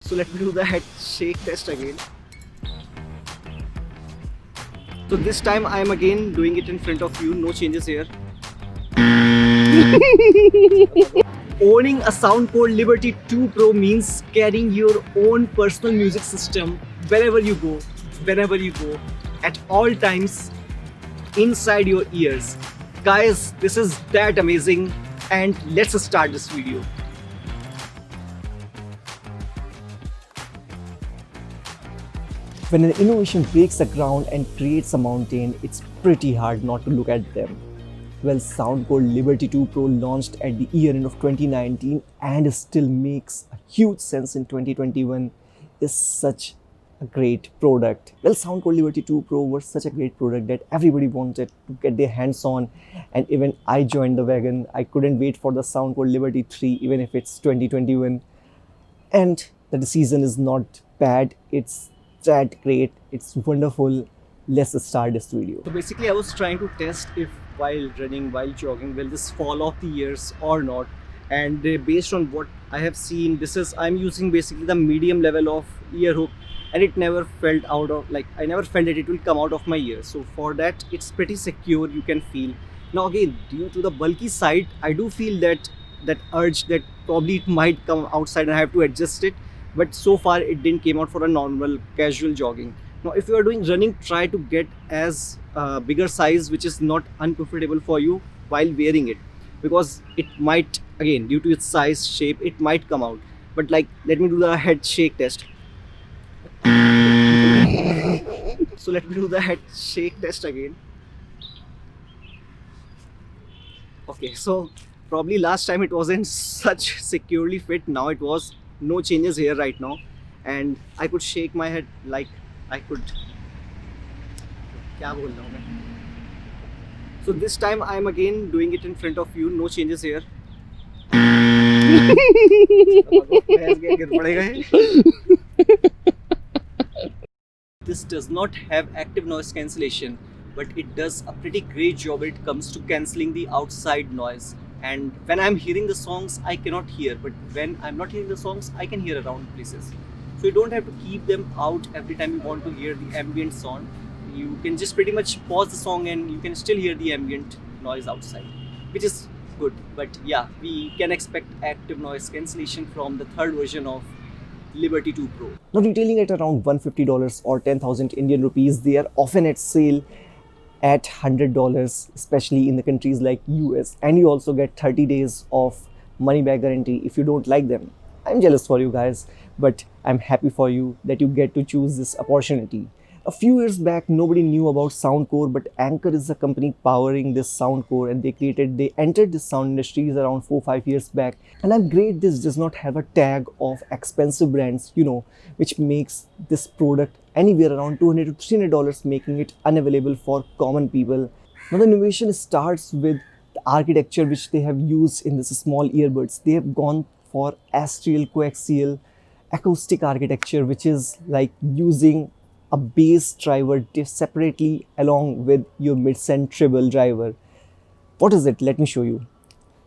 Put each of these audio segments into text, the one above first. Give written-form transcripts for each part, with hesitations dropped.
So let me do the head shake test again. So this time I am again doing it in front of you, no changes here. Owning a Soundcore Liberty 2 Pro means carrying your own personal music system wherever you go, whenever you go, at all times, inside your ears. Guys, this is that amazing, and let's start this video. When an innovation breaks the ground and creates a mountain, it's pretty hard not to look at them. Well, Soundcore Liberty 2 Pro launched at the year end of 2019 and still makes a huge sense in 2021 is such a great product. Well, Soundcore Liberty 2 Pro was such a great product that everybody wanted to get their hands on, and even I joined the wagon. I couldn't wait for the Soundcore Liberty 3 even if it's 2021. And the decision is not bad, it's that great, it's wonderful. Let's start this video. So basically I was trying to test if while running, while jogging, will this fall off the ears or not, and based on what I have seen, I'm using basically the medium level of ear hook, and it never felt out of, like, I never felt that it will come out of my ear. So for that it's pretty secure, you can feel. Now again, due to the bulky side, I do feel that urge that probably it might come outside and I have to adjust it, but so far it didn't came out for a normal casual jogging. Now if you are doing running, try to get as bigger size, which is not uncomfortable for you while wearing it, because it might, again, due to its size, shape, it might come out. But like, let me do the head shake test. So let me do the head shake test again. Okay, so probably last time it wasn't such securely fit. Now it was no changes here right now, and I could shake my head like I could. क्या बोल रहा हूँ मैं? So this time I am again doing it in front of you, no changes here. This does not have active noise cancellation, but it does a pretty great job when it comes to cancelling the outside noise. And when I'm hearing the songs, I cannot hear, but when I'm not hearing the songs, I can hear around places. So you don't have to keep them out every time you want to hear the ambient sound. You can just pretty much pause the song and you can still hear the ambient noise outside, which is good. But yeah, we can expect active noise cancellation from the third version of Liberty 2 Pro. Now retailing at around $150 or 10,000 Indian rupees, they are often at sale at $100, especially in the countries like US, and you also get 30 days of money back guarantee if you don't like them. I'm jealous for you guys, but I'm happy for you that you get to choose this opportunity. A few years back, nobody knew about Soundcore, but ENCO is the company powering this Soundcore, and they entered the sound industries around 4-5 years back. And I'm great this does not have a tag of expensive brands, which makes this product anywhere around $200 to $300, making it unavailable for common people. Now the innovation starts with the architecture which they have used in this small earbuds. They have gone for astrial coaxial acoustic architecture, which is like using a bass driver separately along with your mid-send treble driver. What is it? Let me show you.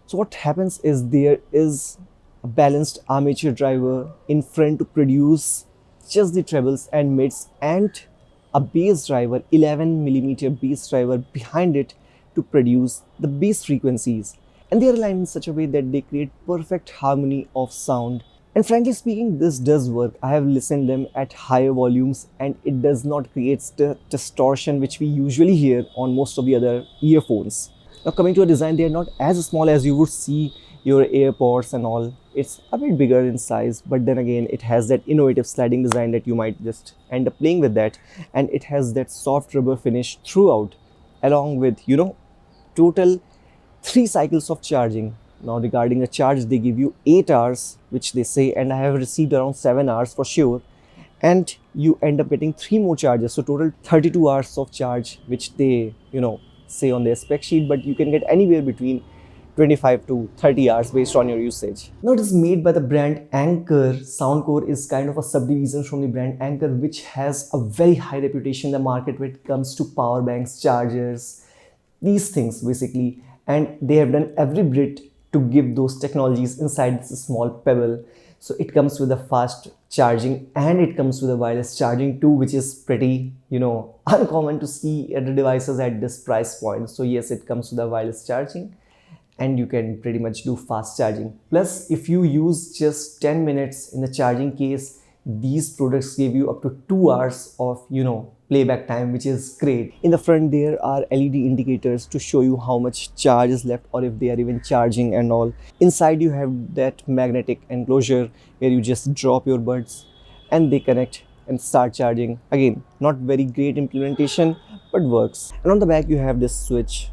So what happens is there is a balanced armature driver in front to produce just the trebles and mids, and a bass driver, 11mm bass driver behind it to produce the bass frequencies. And they are aligned in such a way that they create perfect harmony of sound. And frankly speaking, this does work. I have listened them at higher volumes and it does not create the distortion which we usually hear on most of the other earphones. Now coming to a design, they are not as small as you would see your AirPods and all. It's a bit bigger in size, but then again, it has that innovative sliding design that you might just end up playing with that. And it has that soft rubber finish throughout, along with, total 3 cycles of charging. Now regarding the charge, they give you 8 hours, which they say, and I have received around 7 hours for sure. And you end up getting 3 more charges, so total 32 hours of charge, which they, say on their spec sheet, but you can get anywhere between 25 to 30 hours based on your usage. Now it is made by the brand ENCO. Soundcore is kind of a subdivision from the brand ENCO, which has a very high reputation in the market when it comes to power banks, chargers, these things basically. And they have done every bit to give those technologies inside this small pebble. So it comes with a fast charging and it comes with a wireless charging too, which is pretty, uncommon to see at the devices at this price point. So yes, it comes with a wireless charging and you can pretty much do fast charging. Plus, if you use just 10 minutes in the charging case, these products give you up to 2 hours of, playback time, which is great. In the front, there are LED indicators to show you how much charge is left or if they are even charging and all. Inside, you have that magnetic enclosure where you just drop your buds and they connect and start charging. Again, not very great implementation, but works. And on the back, you have this switch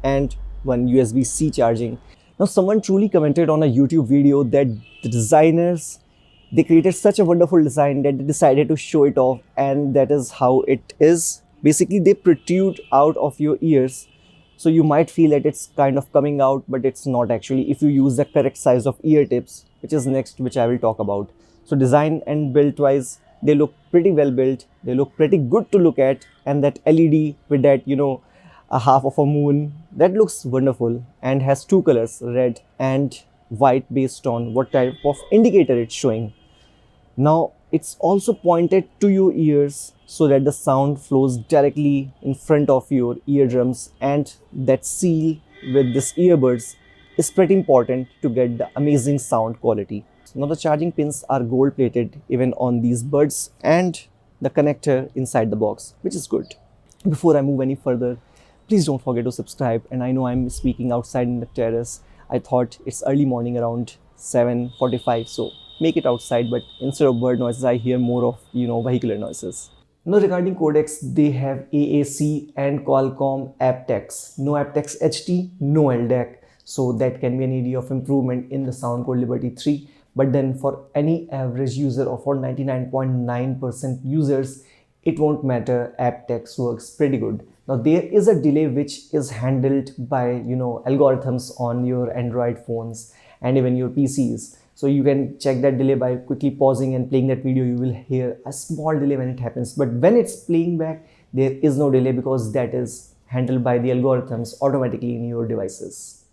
and one USB-C charging. Now, someone truly commented on a YouTube video that the designers, they created such a wonderful design that they decided to show it off, and that is how it is. Basically, they protrude out of your ears, so you might feel that it's kind of coming out, but it's not actually if you use the correct size of ear tips, which is next, which I will talk about. So design and build wise, they look pretty well built, they look pretty good to look at, and that LED with that, a half of a moon, that looks wonderful and has two colors, red and white, based on what type of indicator it's showing. Now it's also pointed to your ears so that the sound flows directly in front of your eardrums, and that seal with this earbuds is pretty important to get the amazing sound quality. Now the charging pins are gold plated even on these buds and the connector inside the box, which is good. Before I move any further, please don't forget to subscribe. And I know I'm speaking outside in the terrace. I thought it's early morning around 7:45, so make it outside, but instead of bird noises, I hear more of, vehicular noises. Now regarding codecs, they have AAC and Qualcomm aptX. No aptX HT, no LDAC. So that can be an area of improvement in the Soundcore Liberty 3. But then for any average user or for 99.9% users, it won't matter. aptX works pretty good. Now there is a delay which is handled by, algorithms on your Android phones and even your PCs. So you can check that delay by quickly pausing and playing that video. You will hear a small delay when it happens, but when it's playing back, there is no delay because that is handled by the algorithms automatically in your devices.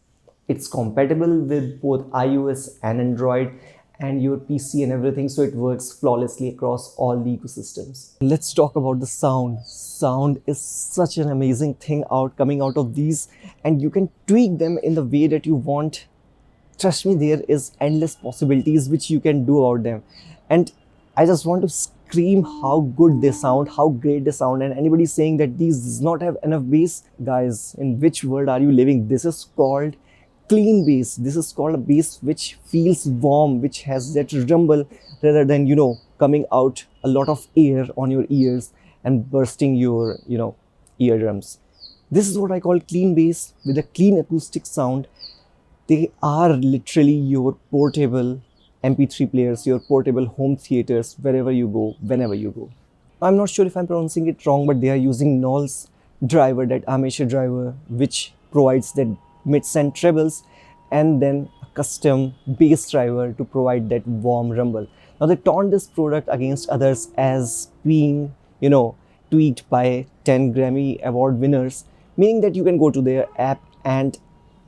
It's compatible with both iOS and Android and your PC and everything, so it works flawlessly across all the ecosystems. Let's talk about the sound. Sound is such an amazing thing coming out of these, and you can tweak them in the way that you want. Trust me, there is endless possibilities which you can do about them, and I just want to scream how good they sound, how great they sound. And anybody saying that these does not have enough bass, guys, in which world are you living? This is called clean bass. This is called a bass which feels warm, which has that rumble rather than, coming out a lot of air on your ears and bursting your, eardrums. This is what I call clean bass with a clean acoustic sound. They are literally your portable MP3 players, your portable home theaters, wherever you go, whenever you go. I'm not sure if I'm pronouncing it wrong, but they are using Knowles driver, that amateur driver, which provides that mids and trebles, and then a custom bass driver to provide that warm rumble. Now they taunt this product against others as being, tweaked by 10 Grammy Award winners, meaning that you can go to their app and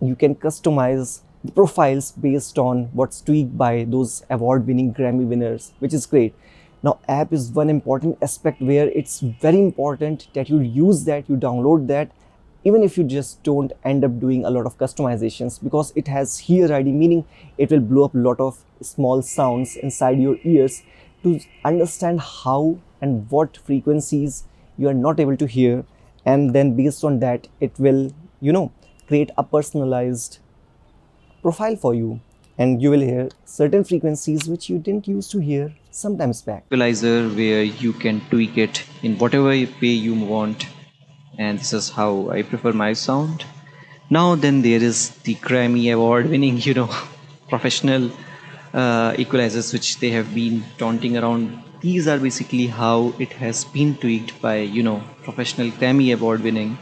you can customize the profiles based on what's tweaked by those award-winning Grammy winners, which is great. Now, app is one important aspect where it's very important that you use that, you download that, even if you just don't end up doing a lot of customizations, because it has hear ID, meaning it will blow up a lot of small sounds inside your ears to understand how and what frequencies you are not able to hear. And then based on that, it will, create a personalized profile for you, and you will hear certain frequencies which you didn't used to hear sometimes back. Equalizer where you can tweak it in whatever way you want, and this is how I prefer my sound. Now then there is the Grammy award winning professional equalizers which they have been taunting around. These are basically how it has been tweaked by professional Grammy award winning.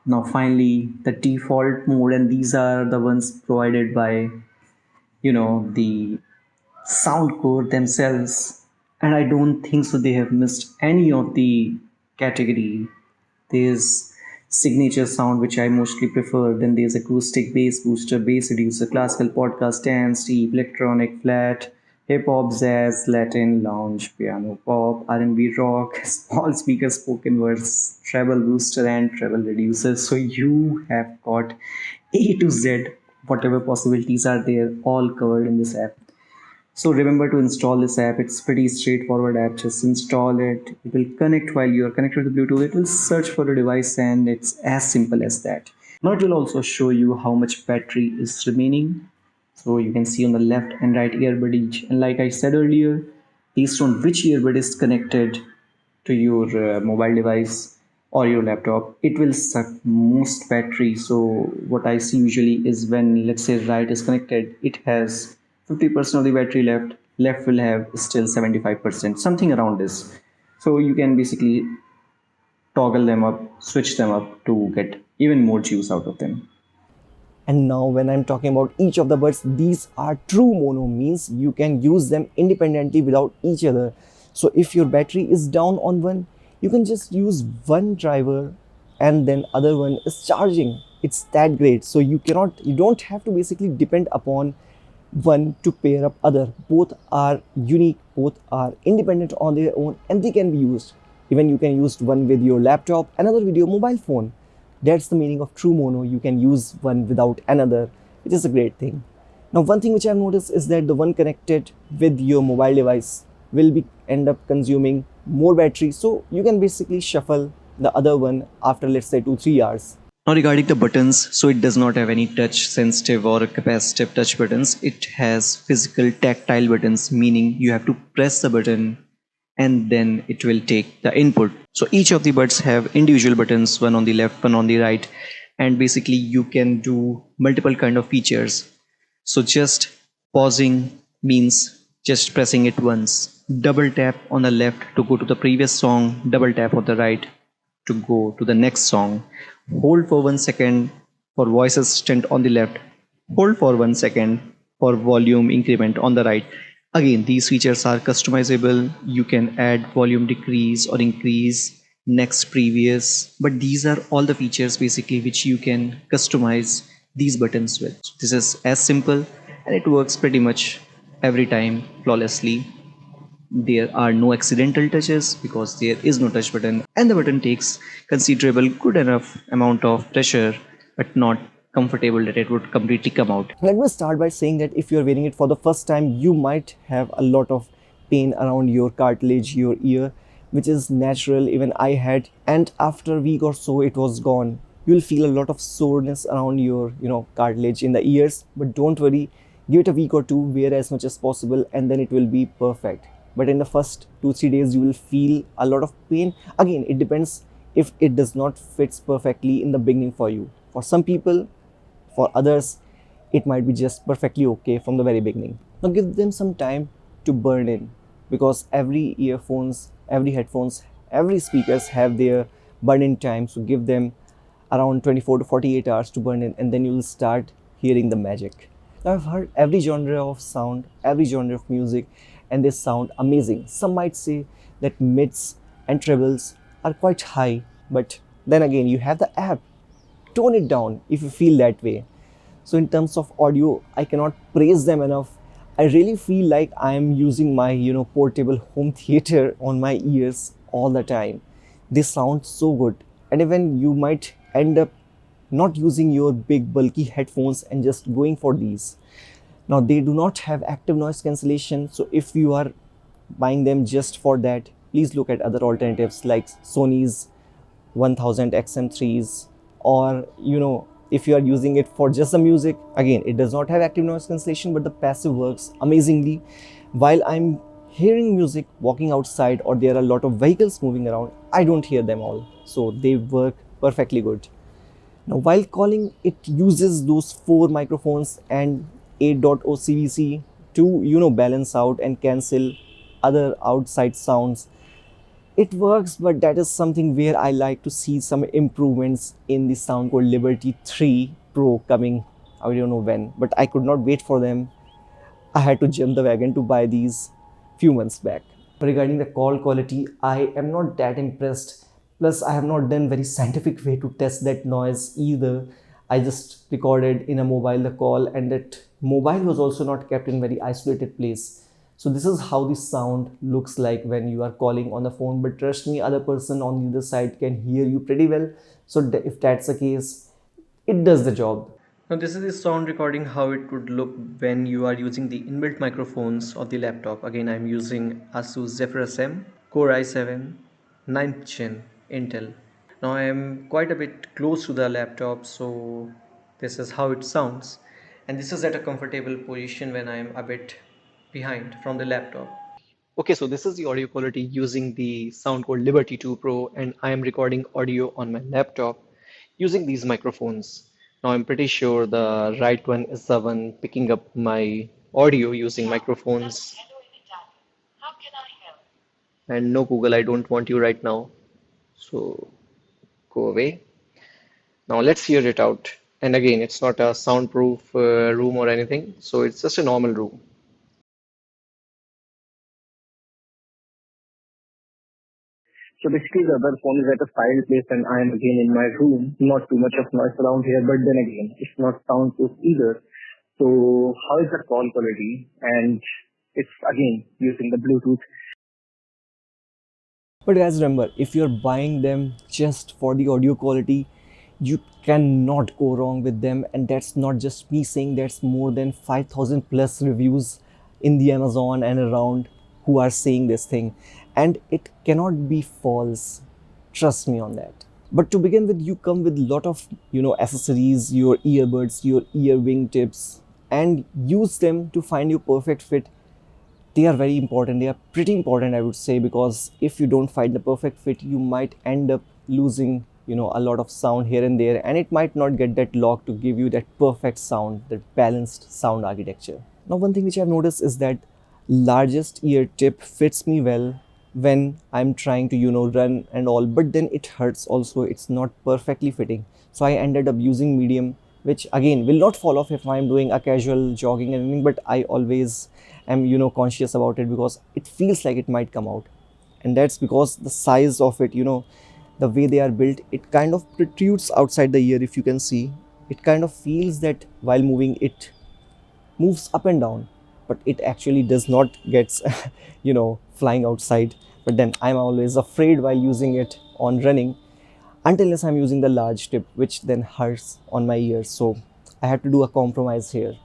Now finally the default mode, and these are the ones provided by the Soundcore themselves, and I don't think so they have missed any of the category. There's signature sound, which I mostly prefer. Then there's acoustic bass booster, bass reducer, classical podcast, dance, deep, electronic, flat, Hip hop, jazz, Latin, lounge, piano, pop, R&B, rock, small speaker, spoken words, treble booster, and treble reducer. So you have got A to Z, whatever possibilities are there, all covered in this app. So remember to install this app. It's pretty straightforward app. Just install it. It will connect while you are connected to the Bluetooth. It will search for the device and it's as simple as that. Now it will also show you how much battery is remaining. So you can see on the left and right earbud each. And like I said earlier, based on which earbud is connected to your mobile device or your laptop, it will suck most battery. So what I see usually is when, let's say, right is connected, it has 50% of the battery left will have still 75%, something around this. So you can basically toggle them up, switch them up to get even more juice out of them. And now when I'm talking about each of the buds, these are true mono, means you can use them independently without each other. So if your battery is down on one, you can just use one driver and then other one is charging. It's that great. So you don't have to basically depend upon one to pair up other. Both are unique, both are independent on their own, and they can be used. Even you can use one with your laptop, another with your mobile phone. That's the meaning of true mono. You can use one without another, which is a great thing. Now, one thing which I've noticed is that the one connected with your mobile device will be end up consuming more battery. So you can basically shuffle the other one after, let's say, 2-3 hours. Now regarding the buttons, so it does not have any touch sensitive or capacitive touch buttons. It has physical tactile buttons, meaning you have to press the button and then it will take the input. So each of the buds have individual buttons, one on the left, one on the right, and basically you can do multiple kind of features. So just pausing means just pressing it once. Double tap on the left to go to the previous song, double tap on the right to go to the next song. Hold for 1 second for voice assistant on the left. Hold for 1 second for volume increment on the right. Again, these features are customizable. You can add volume decrease or increase, next, previous, but these are all the features basically which you can customize these buttons with. So this is as simple and it works pretty much every time flawlessly. There are no accidental touches because there is no touch button, and the button takes considerable good enough amount of pressure but not comfortable that it would completely come out. Let me start by saying that if you're wearing it for the first time, you might have a lot of pain around your cartilage, your ear, which is natural. Even I had, and after a week or so, it was gone. You'll feel a lot of soreness around your, cartilage in the ears. But don't worry, give it a week or two, wear as much as possible, and then it will be perfect. But in the first 2-3 days, you will feel a lot of pain. Again, it depends if it does not fits perfectly in the beginning for you. For some people, for others, it might be just perfectly okay from the very beginning. Now give them some time to burn in, because every earphones, every headphones, every speakers have their burn in time. So give them around 24 to 48 hours to burn in, and then you will start hearing the magic. Now I've heard every genre of sound, every genre of music, and they sound amazing. Some might say that mids and trebles are quite high, but then again, you have the app. Tone it down if you feel that way. So in terms of audio, I cannot praise them enough. I really feel like I am using my portable home theater on my ears all the time. They sound so good, and even you might end up not using your big bulky headphones and just going for these. Now they do not have active noise cancellation, so if you are buying them just for that, please look at other alternatives like Sony's 1000 XM3s, or if you are using it for just the music. Again, it does not have active noise cancellation, but the passive works amazingly. While I'm hearing music walking outside, or there are a lot of vehicles moving around, I don't hear them all, so they work perfectly good. Now while calling, it uses those 4 microphones and 8.0 CVC to balance out and cancel other outside sounds. It works, but that is something where I like to see some improvements in the Soundcore Liberty 3 Pro coming. I don't know when, but I could not wait for them. I had to jump the wagon to buy these few months back. Regarding the call quality, I am not that impressed. Plus, I have not done very scientific way to test that noise either. I just recorded in a mobile the call, and that mobile was also not kept in very isolated place. So this is how the sound looks like when you are calling on the phone. But trust me, other person on the other side can hear you pretty well. So if that's the case, it does the job. Now this is the sound recording how it would look when you are using the inbuilt microphones of the laptop. Again, I'm using Asus Zephyrus M Core i7 9th Gen Intel. Now I am quite a bit close to the laptop, so this is how it sounds. And this is at a comfortable position when I am a bit behind from the laptop. Okay, so this is the audio quality using the Soundcore Liberty 2 Pro, and I am recording audio on my laptop using these microphones. Now I'm pretty sure the right one is the one picking up my audio using microphones. And no, Google, I don't want you right now. So go away. Now let's hear it out. And again, it's not a soundproof room or anything, so it's just a normal room. So basically the other phone is at a silent place and I am again in my room. Not too much of noise around here, but then again, it's not soundproof either. So how is the call quality? And it's again using the Bluetooth. But guys, remember, if you're buying them just for the audio quality, you cannot go wrong with them. And that's not just me saying, that's more than 5,000 plus reviews in the Amazon and around who are saying this thing. And it cannot be false. Trust me on that. But to begin with, you come with a lot of accessories, your earbuds, your ear wing tips, and use them to find your perfect fit. They are very important. They are pretty important, I would say, because if you don't find the perfect fit, you might end up losing a lot of sound here and there, and it might not get that lock to give you that perfect sound, that balanced sound architecture. Now one thing which I've noticed is that largest ear tip fits me well when I'm trying to run and all, but then it hurts also. It's not perfectly fitting, so I ended up using medium, which again will not fall off if I'm doing a casual jogging and anything, but I always am conscious about it because it feels like it might come out. And that's because the size of it, the way they are built, it kind of protrudes outside the ear. If you can see, it kind of feels that while moving it moves up and down, but it actually does not gets flying outside. But then I'm always afraid while using it on running, unless I'm using the large tip, which then hurts on my ears. So I had to do a compromise here.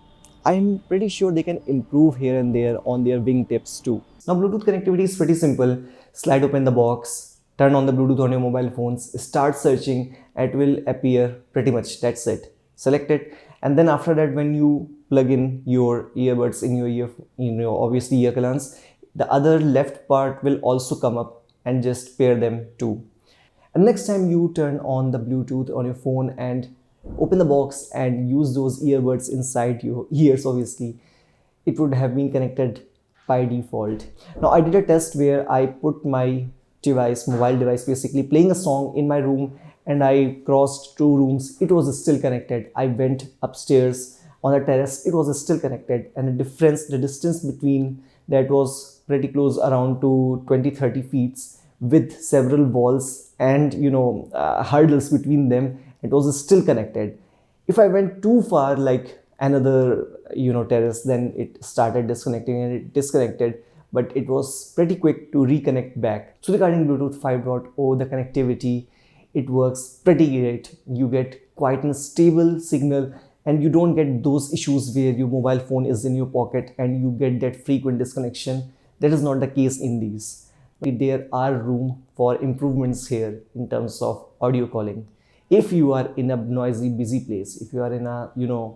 I'm pretty sure they can improve here and there on their wing tips too. Now Bluetooth connectivity is pretty simple. Slide open the box, turn on the Bluetooth on your mobile phones, start searching, it will appear pretty much. That's it. Select it, and then after that, when you plug in your earbuds in your ear, obviously ear cleans, the other left part will also come up, and just pair them too. And next time you turn on the Bluetooth on your phone and open the box and use those earbuds inside your ears, obviously it would have been connected by default. Now I did a test where I put my mobile device, basically playing a song in my room, and I crossed 2 rooms, it was still connected. I went upstairs on the terrace, it was still connected, and the distance between that was pretty close, around to 20-30 feet, with several walls and hurdles between them. It was still connected. If I went too far, like another terrace, then it started disconnecting, and it disconnected, but it was pretty quick to reconnect back. So regarding Bluetooth 5.0, the connectivity, it works pretty great. You get quite a stable signal, and you don't get those issues where your mobile phone is in your pocket and you get that frequent disconnection. That is not the case in these. There are room for improvements here in terms of audio calling. If you are in a noisy, busy place, if you are in a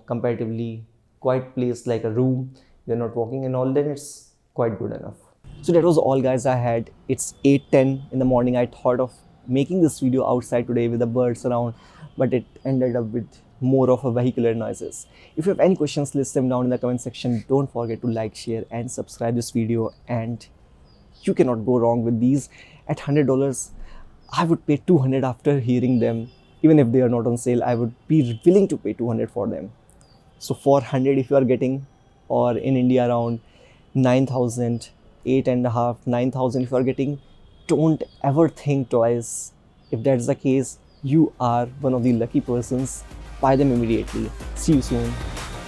comparatively quiet place like a room, you're not walking and all, then it's quite good enough. So that was all, guys, I had. It's 8:10 in the morning. I thought of making this video outside today with the birds around, but it ended up with more of a vehicular noises. If you have any questions, list them down in the comment section. Don't forget to like, share and subscribe this video, and you cannot go wrong with these. At $100, I would pay $200 after hearing them. Even if they are not on sale, I would be willing to pay $200 for them. So for 100, if you are getting, or in India around 9,000, 8.5, 9,000 if you are getting, don't ever think twice. If that's the case, you are one of the lucky persons. Buy them immediately. See you soon.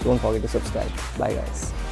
Don't forget to subscribe. Bye guys.